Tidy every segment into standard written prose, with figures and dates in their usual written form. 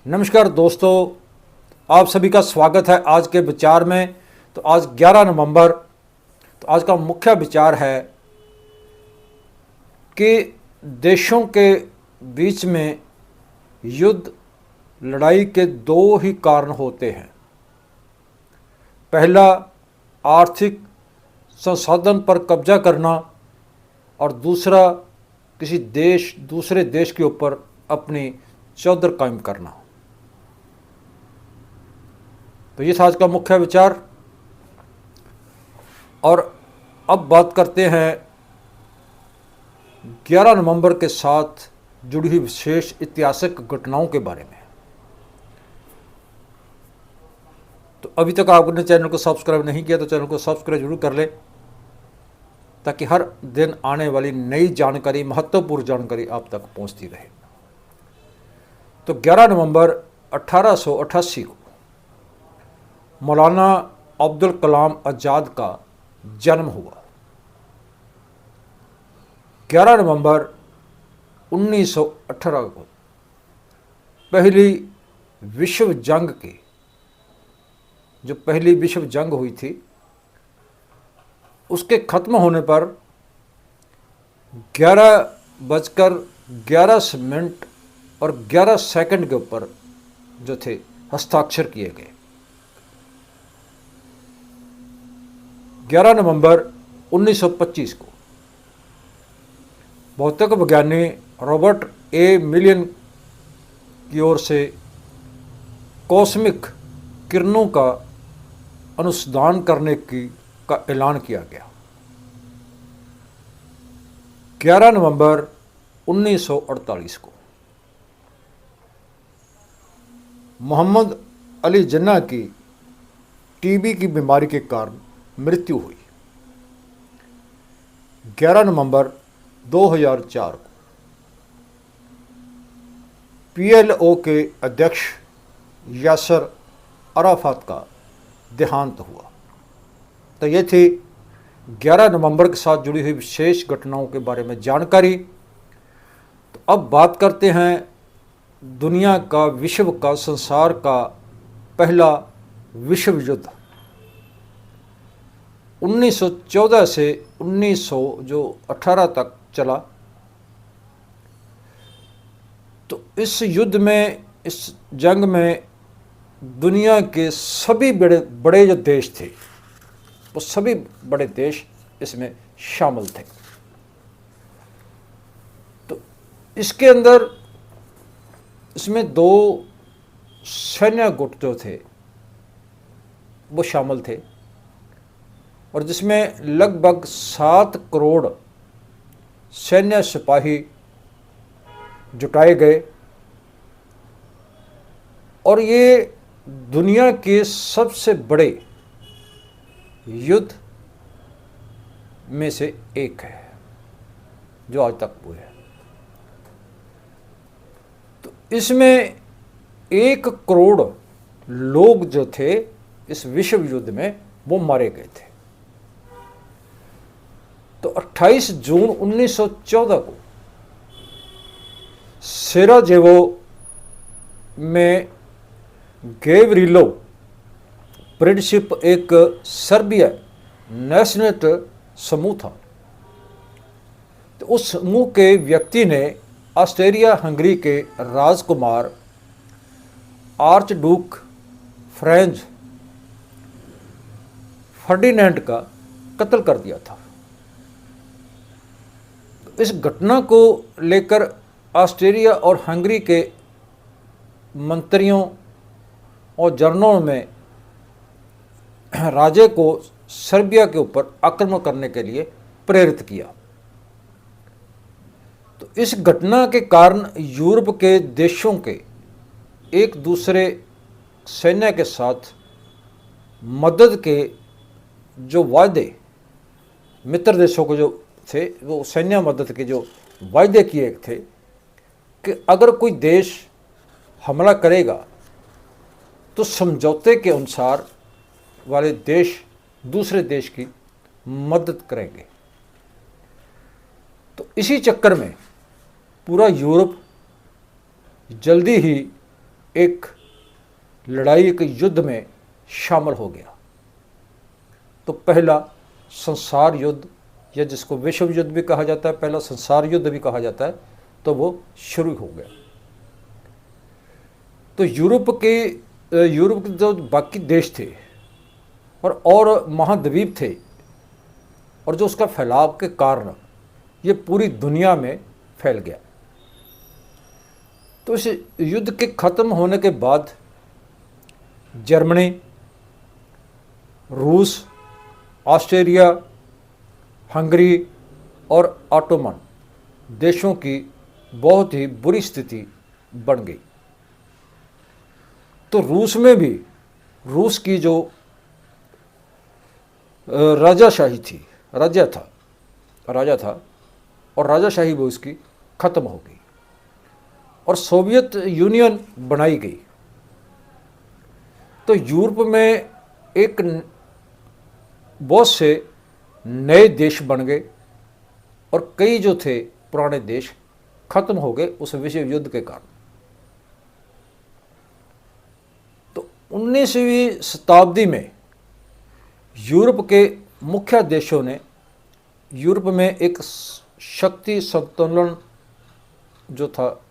नमस्कार दोस्तों, आप सभी का स्वागत है आज के विचार में। तो आज 11 नवंबर, तो आज का मुख्य विचार है कि देशों के बीच में युद्ध लड़ाई के दो ही कारण होते हैं। पहला, आर्थिक संसाधन पर कब्जा करना, और दूसरा, किसी देश दूसरे देश के ऊपर अपनी चौधर कायम करना। तो ये था आज का मुख्य विचार। और अब बात करते हैं 11 नवंबर के साथ जुड़ी हुई विशेष ऐतिहासिक घटनाओं के बारे में। तो अभी तक आपने चैनल को सब्सक्राइब नहीं किया तो चैनल को सब्सक्राइब जरूर कर ले, ताकि हर दिन आने वाली नई जानकारी, महत्वपूर्ण जानकारी आप तक पहुंचती रहे। तो 11 नवंबर 1888 को मौलाना अब्दुल कलाम आज़ाद का जन्म हुआ। 11 नवंबर 1918 को पहली विश्व जंग की पहली विश्व जंग हुई थी, उसके खत्म होने पर 11:11 और 11 सेकंड के ऊपर थे हस्ताक्षर किए गए। 11 नवंबर 1925 को भौतिक विज्ञानी रॉबर्ट ए मिलियन की ओर से कॉस्मिक किरणों का अनुसंधान करने का ऐलान किया गया। 11 नवंबर 1948 को मोहम्मद अली जिन्ना की टीबी की बीमारी के कारण मृत्यु हुई। 11 नवंबर 2004 को पीएलओ के अध्यक्ष यासर अराफात का देहांत हुआ। तो ये थी 11 नवंबर के साथ जुड़ी हुई विशेष घटनाओं के बारे में जानकारी। तो अब बात करते हैं दुनिया का, विश्व का, संसार का पहला विश्व युद्ध 1914 से 1918 तक चला। तो इस युद्ध में, इस जंग में दुनिया के सभी बड़े बड़े जो देश थे, वो सभी बड़े देश इसमें शामिल थे। तो इसके अंदर इसमें दो सैन्य गुट जो थे वो शामिल थे, और जिसमें लगभग 7 करोड़ सैन्य सिपाही जुटाए गए। और ये दुनिया के सबसे बड़े युद्ध में से एक है जो आज तक हुए हैं। तो इसमें 1 करोड़ लोग जो थे इस विश्व युद्ध में वो मारे गए थे। तो 28 जून 1914 को सेराजेवो में गेवरिलो प्रिंसिप एक सर्बिया नेशनलिस्ट समूह था। तो उस समूह के व्यक्ति ने ऑस्ट्रिया हंगरी के राजकुमार आर्च डूक फ्रेंच फर्डिनेंड का कत्ल कर दिया था। इस घटना को लेकर ऑस्ट्रिया और हंगरी के मंत्रियों और जनरलों में राजे को सर्बिया के ऊपर आक्रमण करने के लिए प्रेरित किया। तो इस घटना के कारण यूरोप के देशों के एक दूसरे सैन्य के साथ मदद के जो वायदे, मित्र देशों को जो थे, वो सैन्य मदद के जो वायदे किए थे कि अगर कोई देश हमला करेगा तो समझौते के अनुसार वाले देश दूसरे देश की मदद करेंगे। तो इसी चक्कर में पूरा यूरोप जल्दी ही एक लड़ाई, एक युद्ध में शामिल हो गया। तो पहला संसार युद्ध, या जिसको विश्व युद्ध भी कहा जाता है, पहला संसार युद्ध भी कहा जाता है, तो वो शुरू हो गया। तो यूरोप के जो बाकी देश थे और महाद्वीप थे, और जो उसका फैलाव के कारण ये पूरी दुनिया में फैल गया। तो इस युद्ध के ख़त्म होने के बाद जर्मनी, रूस, ऑस्ट्रेलिया, हंगरी और ऑटोमन देशों की बहुत ही बुरी स्थिति बन गई। तो रूस में भी, रूस की जो राजाशाही थी, राजा था और राजाशाही वो इसकी ख़त्म हो गई और सोवियत यूनियन बनाई गई। तो यूरोप में एक बहुत से नए देश बन गए और कई जो थे पुराने देश खत्म हो गए उस विश्व युद्ध के कारण। तो 19वीं शताब्दी में यूरोप के मुख्य देशों ने यूरोप में एक शक्ति संतुलन जो था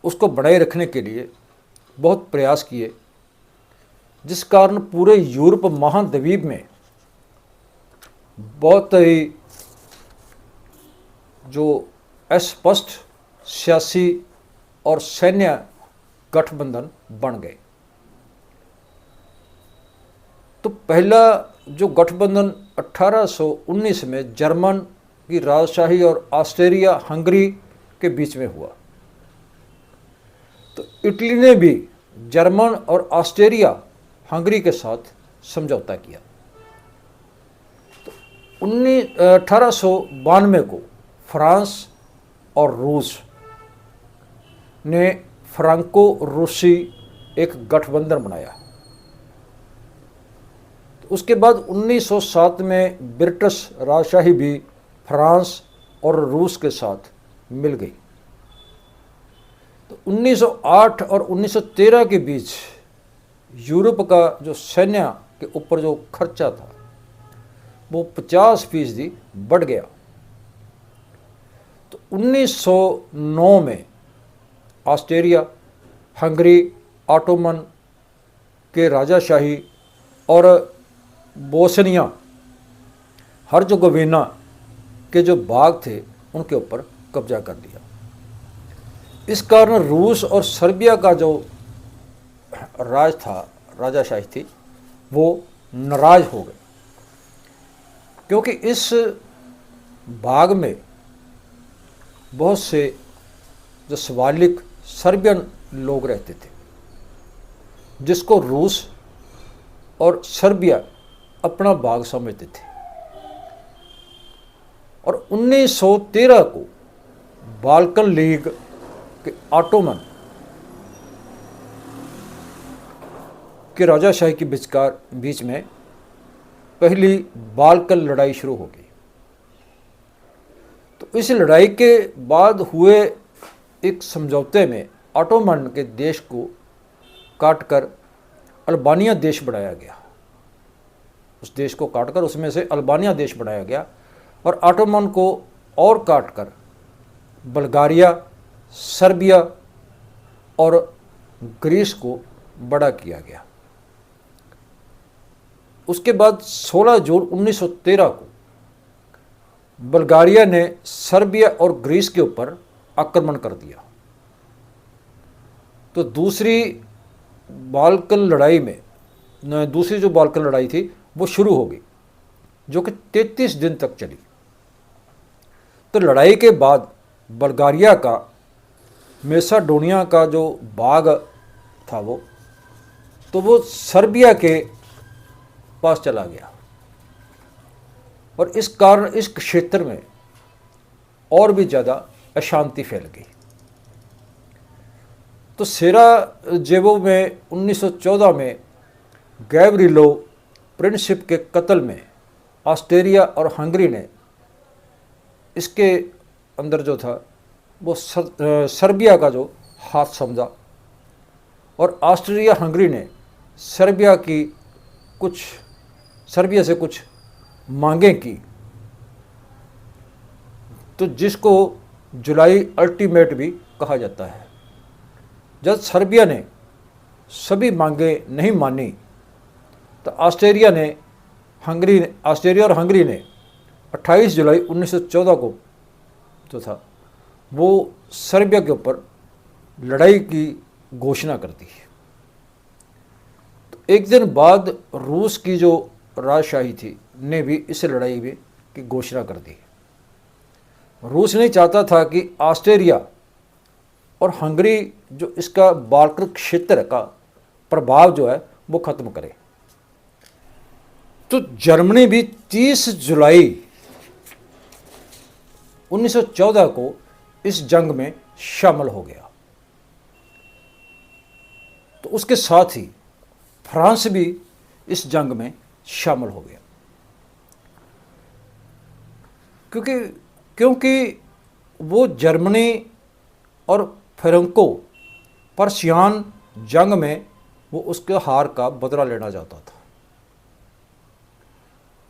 उसको बनाए रखने के लिए बहुत प्रयास किए, जिस कारण पूरे यूरोप महाद्वीप में बहुत ही जो अस्पष्ट सियासी और सैन्य गठबंधन बन गए। तो पहला जो गठबंधन 1819 में जर्मन की राजशाही और ऑस्ट्रिया हंगरी के बीच में हुआ। तो इटली ने भी जर्मन और ऑस्ट्रिया हंगरी के साथ समझौता किया। तो 1892 को फ्रांस और रूस ने फ्रांको रूसी एक गठबंधन बनाया। तो उसके बाद 1907 में ब्रिटिश राजशाही भी फ्रांस और रूस के साथ मिल गई। तो 1908 और 1913 के बीच यूरोप का जो सैन्य के ऊपर जो खर्चा था वो 50% बढ़ गया। तो 1909 में ऑस्ट्रिया, हंगरी, ऑटोमन के राजाशाही और बोस्निया हर्ज़गोविना के जो भाग थे उनके ऊपर कब्जा कर लिया। इस कारण रूस और सर्बिया का जो राज था, राजाशाही थी, वो नाराज हो गए, क्योंकि इस भाग में बहुत से जो स्वालिक सर्बियन लोग रहते थे, जिसको रूस और सर्बिया अपना भाग समझते थे। और 1913 को बाल्कन लीग के ऑटोमन के राजाशाही के बीच में पहली बाल्कन लड़ाई शुरू हो गई। तो इस लड़ाई के बाद हुए एक समझौते में ऑटोमन के देश को काटकर अल्बानिया देश बनाया गया। उस देश को काटकर उसमें से अल्बानिया देश बनाया गया और ऑटोमन को और काटकर बल्गारिया, सर्बिया और ग्रीस को बड़ा किया गया। उसके बाद 16 जून 1913 को बल्गारिया ने सर्बिया और ग्रीस के ऊपर आक्रमण कर दिया। तो दूसरी जो बाल्कन लड़ाई थी वो शुरू हो गई, जो कि 33 दिन तक चली। तो लड़ाई के बाद बल्गारिया का मैसेडोनिया का जो भाग था वो सर्बिया के पास चला गया और इस कारण इस क्षेत्र में और भी ज़्यादा अशांति फैल गई। तो सेराजेवो में 1914 में गैवरिलो प्रिंसिप के कत्ल में ऑस्ट्रिया और हंगरी ने इसके अंदर जो था वो सर्बिया का जो हाथ समझा और ऑस्ट्रिया हंगरी ने सर्बिया से कुछ मांगें की, तो जिसको जुलाई अल्टीमेट भी कहा जाता है। जब सर्बिया ने सभी मांगें नहीं मानी तो ऑस्ट्रिया और हंगरी ने 28 जुलाई 1914 को जो था वो सर्बिया के ऊपर लड़ाई की घोषणा कर दी। तो एक दिन बाद रूस की जो राजशाही थी ने भी इस लड़ाई में की घोषणा कर दी। रूस नहीं चाहता था कि ऑस्ट्रिया और हंगरी जो इसका बाल्कन क्षेत्र का प्रभाव जो है वो खत्म करे। तो जर्मनी भी 30 जुलाई 1914 को इस जंग में शामिल हो गया। तो उसके साथ ही फ्रांस भी इस जंग में शामिल हो गया, क्योंकि वो जर्मनी और फ्रांको पर्शियन जंग में वो उसके हार का बदला लेना चाहता था।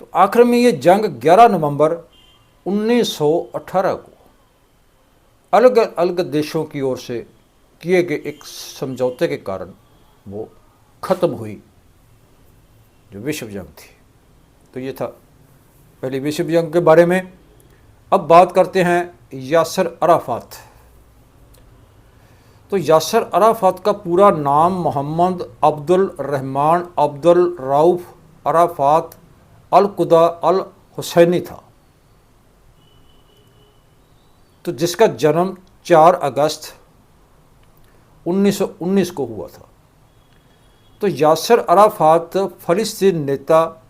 तो आखिर में ये जंग 11 नवंबर 1918 को अलग अलग देशों की ओर से किए गए एक समझौते के कारण वो खत्म हुई, जो विश्व जंग थी। तो ये था पहली विश्व जंग के बारे में। अब बात करते हैं यासर अराफात। तो यासर अराफात का पूरा नाम मोहम्मद अब्दुल रहमान अब्दुल रऊफ अराफात अल कुदा अल हुसैनी था। तो जिसका जन्म 4 अगस्त 1919 को हुआ था। तो यासर अराफात फ़लस्तीन नेता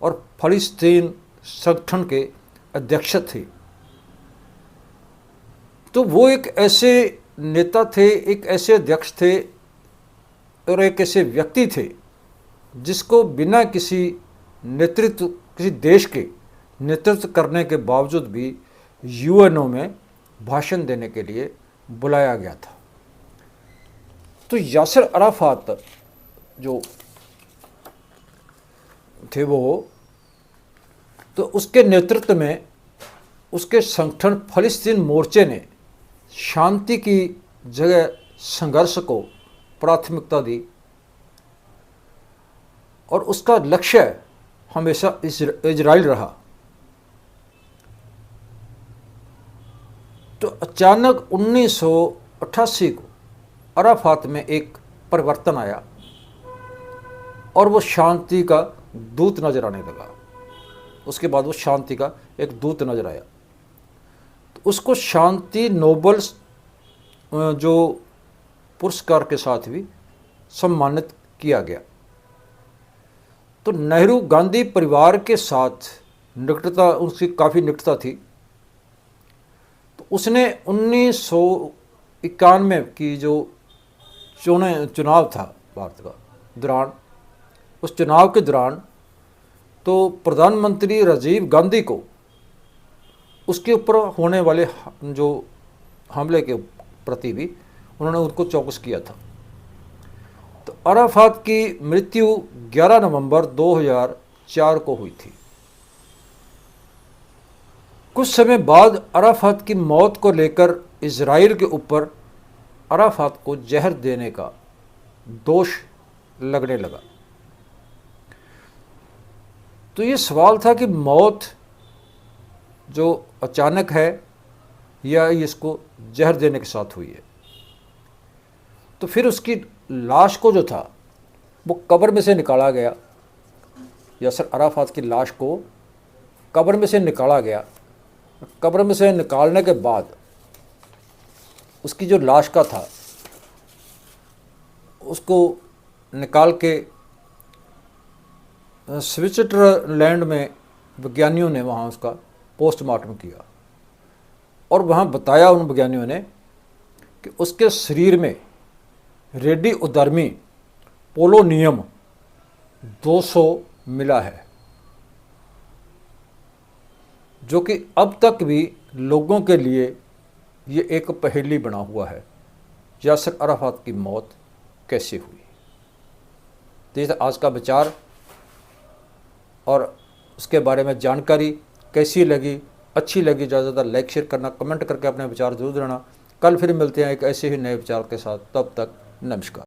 और फ़लस्तीन संगठन के अध्यक्ष थे। तो वो एक ऐसे नेता थे, एक ऐसे अध्यक्ष थे और एक ऐसे व्यक्ति थे जिसको बिना किसी देश के नेतृत्व करने के बावजूद भी यूएनओ में भाषण देने के लिए बुलाया गया था। तो यासर अराफात जो थे वो, तो उसके नेतृत्व में उसके संगठन फ़लस्तीन मोर्चे ने शांति की जगह संघर्ष को प्राथमिकता दी और उसका लक्ष्य हमेशा इजराइल रहा। तो अचानक 1988 को अराफात में एक परिवर्तन आया और वो शांति का दूत नजर आने लगा। उसके बाद वो शांति का एक दूत नजर आया। तो उसको शांति नोबल जो पुरस्कार के साथ भी सम्मानित किया गया। तो नेहरू गांधी परिवार के साथ निकटता, उसकी काफ़ी निकटता थी। तो उसने 1991 की जो चुनाव था भारत का दौरान, उस चुनाव के दौरान तो प्रधानमंत्री राजीव गांधी को उसके ऊपर होने वाले जो हमले के प्रति भी उन्होंने उनको चौकस किया था। तो अराफात की मृत्यु 11 नवंबर 2004 को हुई थी। कुछ समय बाद अराफात की मौत को लेकर इजराइल के ऊपर अराफात को जहर देने का दोष लगने लगा। तो ये सवाल था कि मौत जो अचानक है या इसको जहर देने के साथ हुई है। तो फिर उसकी लाश को जो था वो कब्र में से निकाला गया। यासर अराफात की लाश को कब्र में से निकाला गया। कब्र में से निकालने के बाद उसकी जो लाश का था उसको निकाल के स्विट्जरलैंड में विज्ञानियों ने वहाँ उसका पोस्टमार्टम किया और वहाँ बताया उन विज्ञानियों ने कि उसके शरीर में रेडियोधर्मी पोलोनियम 200 मिला है, जो कि अब तक भी लोगों के लिए ये एक पहेली बना हुआ है। यासर अराफात की मौत कैसे हुई। तो ये आज का विचार, और उसके बारे में जानकारी कैसी लगी, अच्छी लगी, ज़्यादा लाइक शेयर करना, कमेंट करके अपने विचार जरूर देना। कल फिर मिलते हैं एक ऐसे ही नए विचार के साथ, तब तक नमस्कार।